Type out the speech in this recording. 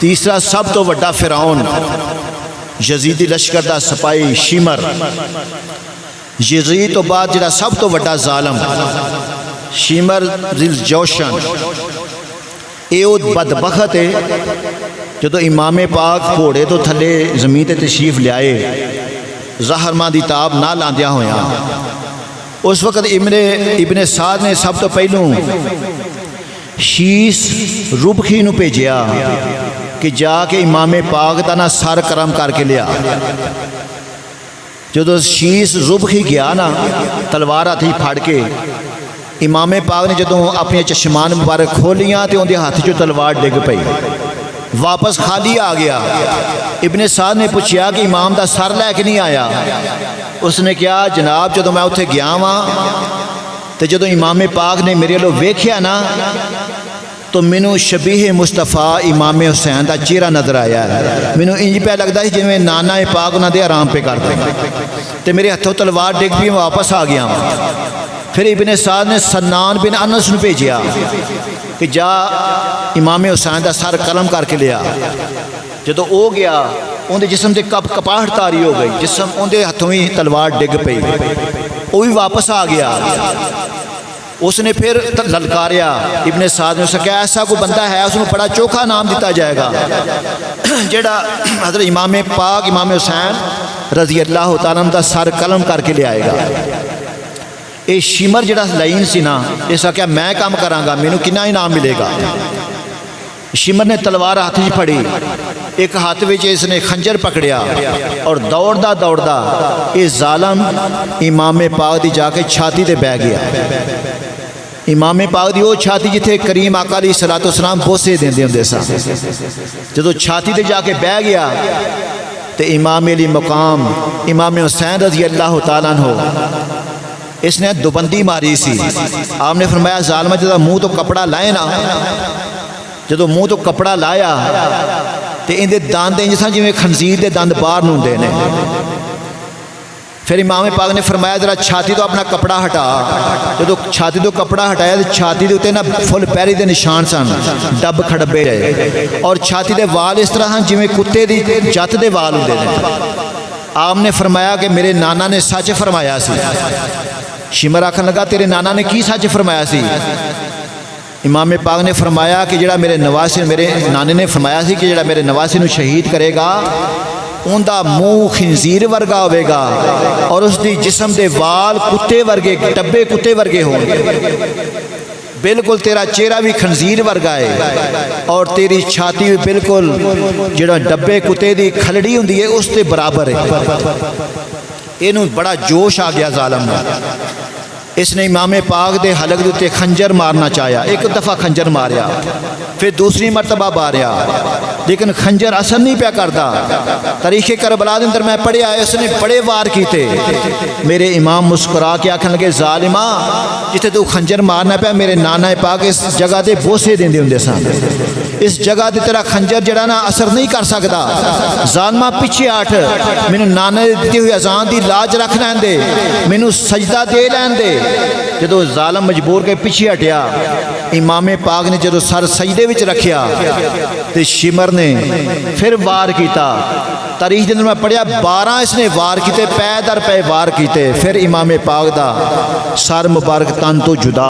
तीसरा सब तो वड्डा फिरौन यजीदी लश्कर दा सिपाही शिमर। यजीद तो बाद जिहड़ा सब तो वड्डा जालम शिमर दिल जोशन, ये बदबख्त है जो इमाम पाक घोड़े तो थले जमीन ते तशरीफ लियाए ज़हरमा दी ताब ना लांदिया होया। उस वक्त इब्ने साद ने सब तो पहलू शीस रुबखी नूं भेजिया कि जाके इमाम पाक का ना सर करम करके लिया। जो शीस रुबखी गया ना तलवार हथ ही फड़ के, इमाम पाक ने जो अपने चश्मान मुबारक खोलियां तो उनके हाथ चो तलवार डिग पई, वापस खाली आ गया। इब्ने साद ने पूछा कि इमाम का सर लैके नहीं आया। उसने कहा जनाब जो मैं उत्थे गया वहाँ तो जो इमाम पाक ने मेरे लो वेख्या ना तो मैनू शबीह मुस्तफा इमाम हुसैन का चेहरा नज़र आया है। मैनू इंज पे लगता है जिवें नाना पाक उन्होंने आराम पे करते तो मेरे हथों तलवार डिग पई, वापस आ गया। फिर इब्ने साद ने सन्नान बिन अनस नूं भेजिया कि जा इमाम हुसैन का सर कलम करके लिया। जो वो गया उनके जिसम से कपाहट तारी हो गई, जिसम उनके हथों ही तलवार डिग पई, वो भी वापस आ गया। उसने फिर ललकारिया इब्ने साद ने, उसने कहा ऐसा कोई बंदा है उसको बड़ा चोखा नाम दिता जाएगा जेड़ा हज़रत इमाम पाक इमाम हुसैन रज़ी अल्लाह तआला अन्हु दा सर कलम करके ले आएगा। ये शिमर जिहड़ा लाइन सी ना, इस आख्या मैं काम करांगा, मैनू कितना इनाम मिलेगा। शिमर ने तलवार हाथ में फड़ी, एक हाथ में इसने खंजर पकड़िया और दौड़दा दौड़दा ये जालम इमाम पाक दी जाके छाती ते बह गया। इमाम पाक दी वो छाती जिथे करीम आका अलैहिस्सलातु वस्सलाम बोसे देंदे हुंदे सन, जो छाती ते जाके बह गया तो इमाम अली मकाम इमाम हुसैन रज़ी अल्लाह तआला अन्हु इसने दुबंदी मारी सी। आपने फरमाया जालमा जो मुँह तो कपड़ा लाए ना, जो मुँह तो कपड़ा लाया तो इनके दंद इंज सन जिवें खंजीर के दंद बाहर नूं हुंदे ने। फिर इमाम पाक ने फरमाया जरा छाती तो अपना कपड़ा हटा। जो छाती तो कपड़ा हटाया तो छाती के उत्ते ना फुल पैरी के निशान सन, डब खड़बे रहे और छाती के वाल इस तरह जिवें कुत्ते की जत के वाल होंदे ने। आपने फरमाया कि मेरे नाना ने सच फरमाया सी। शिमर आखन लगा तेरे नाना ने की सच फरमाया सी? इमाम पाक ने फरमाया कि जिहड़ा मेरे नवासे मेरे नाने ने फरमाया सी कि जिहड़ा मेरे नवासे नूं शहीद करेगा उनका मुँह खिंजीर वर्गा होगा और उसकी जिसम के वाल कुत्ते वर्गे डब्बे कुत्ते वर्गे होंगे। बिल्कुल तेरा चेहरा भी खंजीर वर्गा है और तेरी छाती भी बिल्कुल जिहड़ा डब्बे कुत्ते की खलड़ी हुंदी है उसके बराबर है। इनू बड़ा जोश आ गया जालम में। इसने इमाम पाक के हलक के उत्ते खंजर मारना चाहा, एक दफ़ा खंजर मारिया, फिर दूसरी मरतबा मारिया, लेकिन खंजर असर नहीं पिया करता। तारीख़े करबला के अंदर मैं पढ़िया है उसने बड़े वार किए। मेरे इमाम मुस्कुरा के आखन लगे जालिमा जिथे तू खंजर मारना पाया मेरे नाना पाक इस जगह के बोसे देंदे हुंदे सन, इस जगह ते तेरा खंजर जड़ा ना असर नहीं कर सकता। जालिमा पिछे हट, मैनू नाना दी दी हुई अजान की लाज रख लैन दे, मैनू सजदा दे लैन दे। जो जालम मजबूर के पिछे हटिया इमाम पाक ने जो सर सजदे विच रखिया तो शिमर ने फिर वार किया। तारीख के अंदर मैं पढ़िया 12 इसने वार किए, पै दर पै वार किए। फिर इमाम पाक का सर मुबारक तन तो जुदा